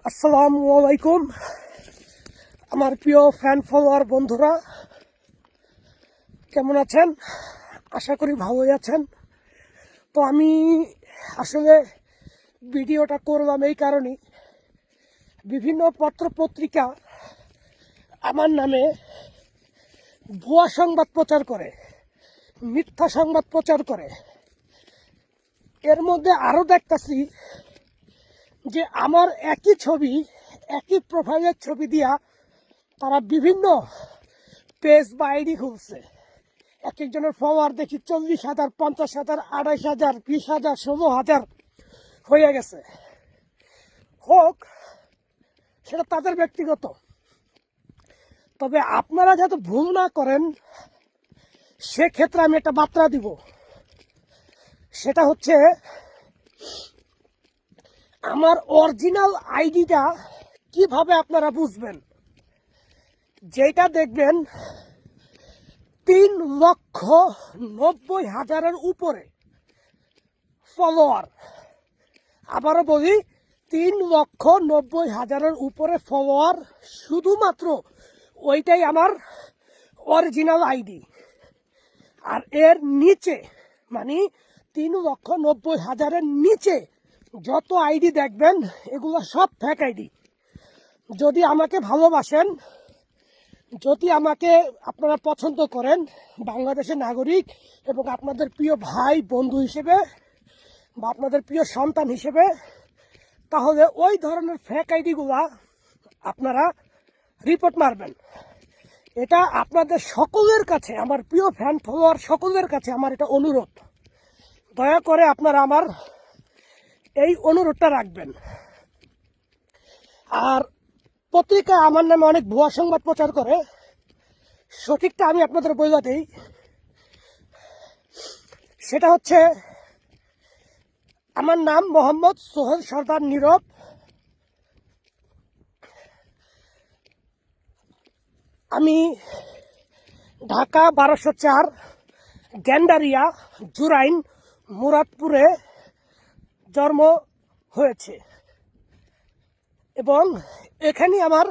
আসসালামু আলাইকুম আমার প্রিয় ফ্যান ফলোয়ার বন্ধুরা, কেমন আছেন? আশা করি ভালোই আছেন। তো আমি আসলে ভিডিওটা করলাম এই কারণেই, বিভিন্ন পত্রপত্রিকা আমার নামে ভুয়া সংবাদ প্রচার করে, মিথ্যা সংবাদ প্রচার করে। এর মধ্যে আরও দেখতেছি যে আমার একই ছবি, একই প্রোফাইলের ছবি দিয়া তারা বিভিন্ন পেজ বা আইডি খুলছে। এক একজনের ফলোয়ার দেখি 40,000, 50,000, 28,000, 20,000, 16,000 হয়ে গেছে। হোক, সেটা তাদের ব্যক্তিগত। তবে আপনারা যাতে ভুল না করেন সেক্ষেত্রে আমি একটা বার্তা দিব। সেটা হচ্ছে, আমার অরিজিনাল আইডিটা কিভাবে আপনারা বুঝবেন? যেটা দেখবেন 3,90,000 উপরে ফলোয়ার। আবারও বলি, 3,90,000 উপরে ফলোয়ার, শুধুমাত্র ওইটাই আমার অরিজিনাল আইডি। আর এর নিচে, মানে 3,90,000 নিচে যত আইডি দেখবেন এগুলো সব ফেক আইডি। যদি আমাকে ভালোবাসেন, যদি আমাকে আপনারা পছন্দ করেন বাংলাদেশের নাগরিক এবং আপনাদের প্রিয় ভাই বন্ধু হিসেবে বা আপনাদের প্রিয় সন্তান হিসেবে, তাহলে ওই ধরনের ফেক আইডিগুলা আপনারা রিপোর্ট মারবেন। এটা আপনাদের সকলের কাছে, আমার প্রিয় ফ্যান ফলোয়ার সকলের কাছে আমার এটা অনুরোধ। দয়া করে আপনারা আমার এই অনুরোধটা রাখবেন। আর পত্রিকা আমার নামে অনেক ভুয়া সংবাদ প্রচার করে, সঠিকটা আমি আপনাদের বলে দিই। সেটা হচ্ছে, আমার নাম মোহাম্মদ সোহেল সর্দার নীরব। আমি ঢাকা 1204 গ্যান্ডারিয়া জুরাইন মুরাদপুরে জন্ম হয়েছে এবং এখানে আমার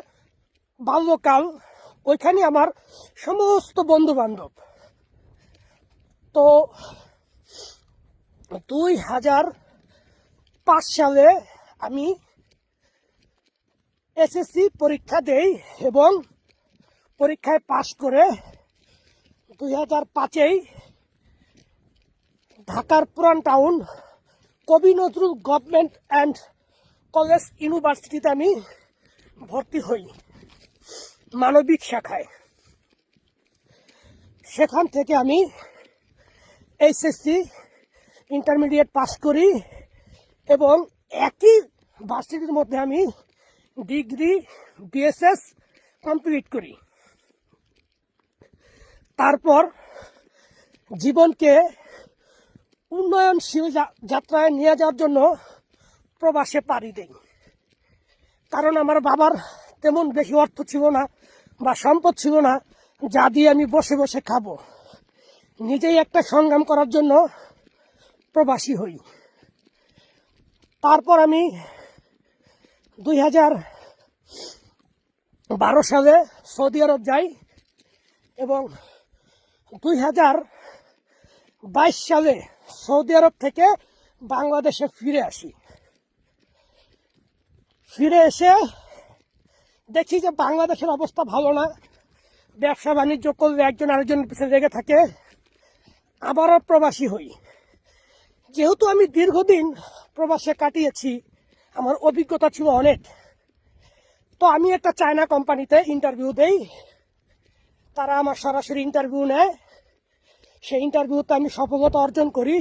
বাল্যকাল, ওইখানে আমার সমস্ত বন্ধু বান্ধব। তো 2005 সালে আমি এসএসসি পরীক্ষা দেই এবং পরীক্ষায় পাশ করে 2005-এই ঢাকার পুরান টাউন কবি নজরুল গভর্নমেন্ট অ্যান্ড কলেজ ইউনিভার্সিটিতে আমি ভর্তি হই মানবিক শাখায়। সেখান থেকে আমি এইচএসসি ইন্টারমিডিয়েট পাস করি এবং একই ভার্সিটির মধ্যে আমি ডিগ্রি বিএসএস কমপ্লিট করি। তারপর জীবনকে উন্নয়নশীল যাত্রায় নিয়ে যাওয়ার জন্য প্রবাসে পাড়ি দেই। কারণ আমার বাবার তেমন বেশি অর্থ ছিল না বা সম্পদ ছিল না যা দিয়ে আমি বসে বসে খাবো। নিজেই একটা সংগ্রাম করার জন্য প্রবাসী হই। তারপর আমি 2012 সালে সৌদি আরব যাই এবং 2022 সালে সৌদি আরব থেকে বাংলাদেশে ফিরে আসি। ফিরে এসে দেখি যে বাংলাদেশের অবস্থা ভালো না। ব্যবসা বাণিজ্য করলে একজন আরেকজনের পিছনে লেগে থাকে। আবারও প্রবাসী হই। যেহেতু আমি দীর্ঘদিন প্রবাসে কাটিয়েছি, আমার অভিজ্ঞতা ছিল অনেক। তো আমি একটা চায়না কোম্পানিতে ইন্টারভিউ দেই। তারা আমার সরাসরি ইন্টারভিউ নেয়। সেই ইন্টারভিউতে আমি সফলতা অর্জন করি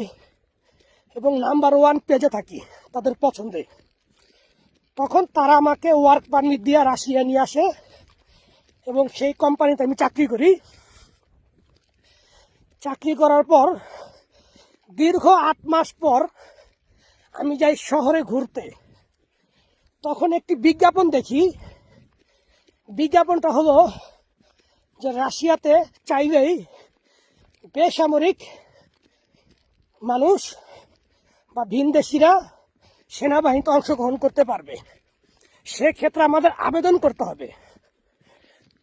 এবং নাম্বার 1 পেজে থাকি তাদের পছন্দে। তখন তারা আমাকে ওয়ার্ক পারমিট দিয়ে রাশিয়া নিয়ে আসে এবং সেই কোম্পানিতে আমি চাকরি করি। চাকরি করার পর দীর্ঘ 8 মাস পর আমি যাই শহরে ঘুরতে। তখন একটি বিজ্ঞাপন দেখি। বিজ্ঞাপনটা হলো যে রাশিয়াতে চাইলেই বেসামরিক মানুষ বা ভিনদেশিরা সেনাবাহিনীতে অংশগ্রহণ করতে পারবে। সেক্ষেত্রে আমাদের আবেদন করতে হবে।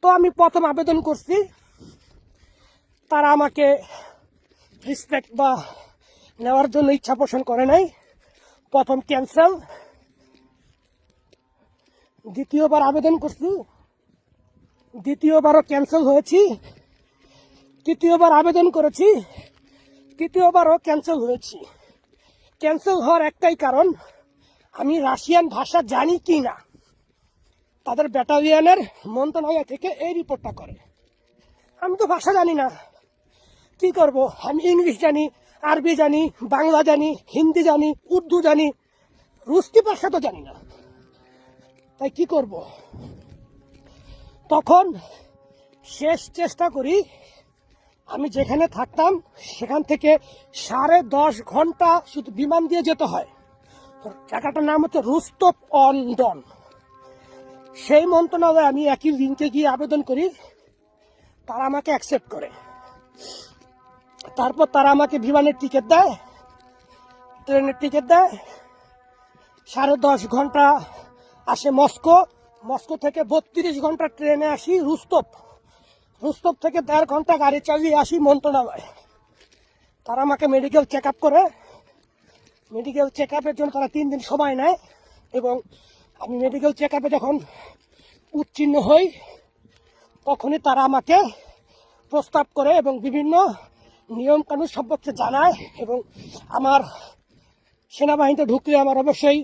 তো আমি প্রথম আবেদন করছি, তারা আমাকে রিসপেক্ট বা নেওয়ার জন্য ইচ্ছা পোষণ করে নাই। প্রথম ক্যান্সেল, দ্বিতীয়বার আবেদন করছি, দ্বিতীয়বারও ক্যান্সেল হয়েছি, তৃতীয়বার আবেদন করেছি, তৃতীয়বারও ক্যান্সেল হয়েছি। ক্যান্সেল হওয়ার একটাই কারণ, আমি রাশিয়ান ভাষা জানি কি না। তাদের ব্যাটালিয়নের মন্ত্রণালয় থেকে এই রিপোর্টটা করে। আমি তো ভাষা জানি না, কি করব? আমি ইংলিশ জানি, আরবি জানি, বাংলা জানি, হিন্দি জানি, উর্দু জানি, রুস্কি ভাষা তো জানি না। তাই কি করব? তখন শেষ চেষ্টা করি, আমি যেখানে থাকতাম সেখান থেকে 10.5 ঘন্টা শুধু বিমান দিয়ে যেতে হয়। জায়গাটার নাম হচ্ছে রোস্টভ অন ডন। সেই মন্ত্রণালয়ে আমি একই লিঙ্কে গিয়ে আবেদন করি, তারা আমাকে অ্যাকসেপ্ট করে। তারপর তারা আমাকে বিমানের টিকিট দেয়, ট্রেনের টিকিট দেয়। 10.5 ঘন্টা আসে মস্কো, মস্কো থেকে 32 ঘন্টা ট্রেনে আসি রোস্টভ, রোস্টভ থেকে 1.5 ঘন্টা গাড়ি চালিয়ে আসি মন্ত্রণালয়। তারা আমাকে মেডিকেল চেক আপ করে। মেডিকেল চেক আপের জন্য তারা 3 দিন সময় নেয়, এবং আমি মেডিকেল চেক আপে যখন উত্তীর্ণ হই তখনই তারা আমাকে প্রস্তাব করে এবং বিভিন্ন নিয়ম কানুন সম্পর্কে জানায়। এবং আমার সেনাবাহিনীতে ঢুকলে আমার অবশ্যই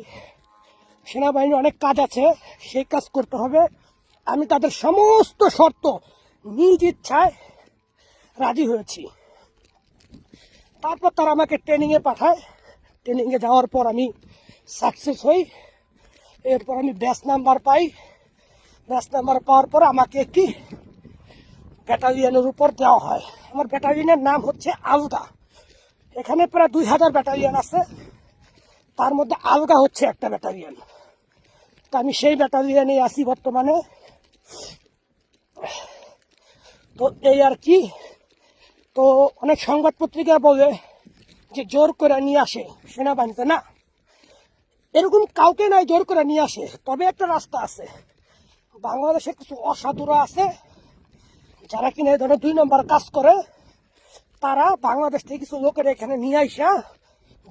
সেনাবাহিনীর অনেক কাজ আছে, সেই কাজ করতে হবে। আমি তাদের সমস্ত শর্ত নিজ ইচ্ছায় রাজি হয়েছি। তারপর তারা আমাকে ট্রেনিংয়ে পাঠায়। ট্রেনিংয়ে যাওয়ার পর আমি সাকসেস হই। এরপর আমি ব্যাচ নাম্বার পাই। ব্যাচ নাম্বার পাওয়ার পর আমাকে একটি ব্যাটালিয়নের উপর দেওয়া হয়। আমার ব্যাটালিয়নের নাম হচ্ছে আলগা। এখানে প্রায় 2000 ব্যাটালিয়ন আছে, তার মধ্যে আলগা হচ্ছে একটা ব্যাটালিয়ন। তা আমি সেই ব্যাটালিয়নে আছি বর্তমানে। তো এই আর কি। তো অনেক সংবাদ পত্রিকা বলে যে জোর করে নিয়ে আসে সেনাবাহিনীতে। না, এরকম কাউকে নাই জোর করে নিয়ে আসে। তবে একটা রাস্তা আছে, বাংলাদেশে কিছু অসাধুরা আছে যারা কিনা এই ধরনের 2 নম্বর কাজ করে। তারা বাংলাদেশ থেকে কিছু লোকের এখানে নিয়ে আসা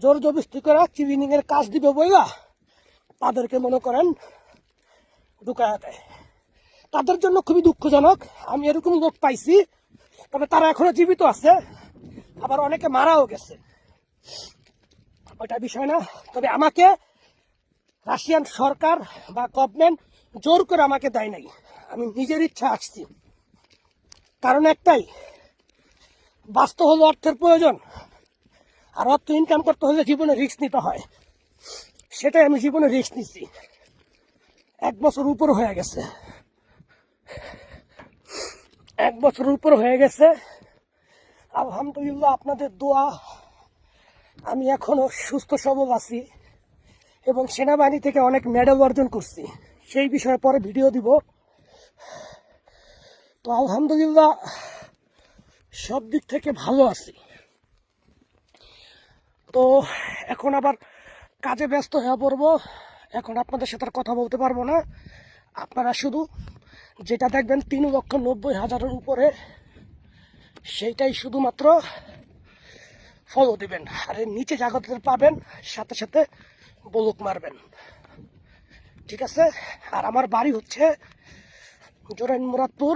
জোর জবরদস্তি করে ক্লিনিং এর কাজ দিবে বইলা তাদেরকে মনে করেন ঢুকায়া দেয়। তাদের জন্য খুবই দুঃখজনক। আমি এরকম লোক পাইছি, তবে তারা এখনো জীবিত আছে, আবার অনেকে মারাও গেছে, ওইটা বিষয় না। তবে আমাকে রাশিয়ান সরকার বা গভর্নমেন্ট জোর করে আমাকে দেয় নাই, আমি নিজের ইচ্ছা আসছি। কারণ একটাই, বাঁচতে হলে অর্থের প্রয়োজন, আর অর্থ ইনকাম করতে হলে জীবনে রিস্ক নিতে হয়। সেটাই আমি জীবনে রিস্ক নিচ্ছি। 1 বছর উপর হয়ে গেছে, 1 বছর উপর হয়ে গেছে। আলহামদুলিল্লাহ, আপনাদের দোয়া আমি এখনো সুস্থ সবল আছি এবং সেনাবাহিনী থেকে অনেক মেডেল অর্জন করছি। সেই বিষয়ে পরে ভিডিও দিব। তো আলহামদুলিল্লাহ সব দিক থেকে ভালো আছি। তো এখন আবার কাজে ব্যস্ত হয়ে পড়বো। এখন আপনাদের সাথে আর কথা বলতে পারবো না। আপনারা শুধু যেটা দেখবেন 3,90,000-এর উপরে, সেইটাই শুধুমাত্র ফলো দিবেন। আর এর নিচে জাগতের পাবেন, সাথে সাথে বলুক মারবেন, ঠিক আছে? আর আমার বাড়ি হচ্ছে জোরাইন মুরাদপুর,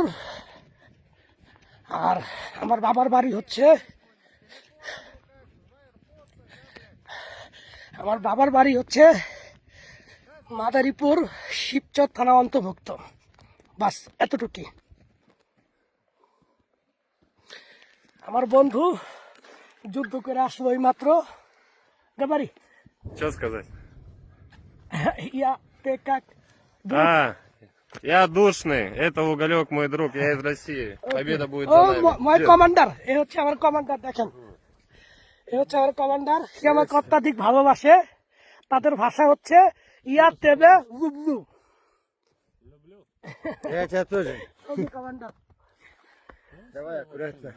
আর আমার বাবার বাড়ি হচ্ছে মাদারীপুর শিবচর থানা অন্তর্ভুক্ত। বাস এতটুকুই। আমার বন্ধু যুদ্ধ করে আসলো এই মাত্র। গাবারি Что сказать? ইয়া তে как? Я душный, это Уголек мой друг, я из России. Победа будет ও за нами. মাই কমান্ডার, এ হচ্ছে আমার কমান্ডার। দেখেন, এ হচ্ছে আমার কমান্ডার। সে আমাকে অত্যাধিক ভালোবাসে। তাদের ভাষা হচ্ছে ইয়া তেবে লুবলু। Я тебя тоже. কমান্ডার Давай, аккуратно.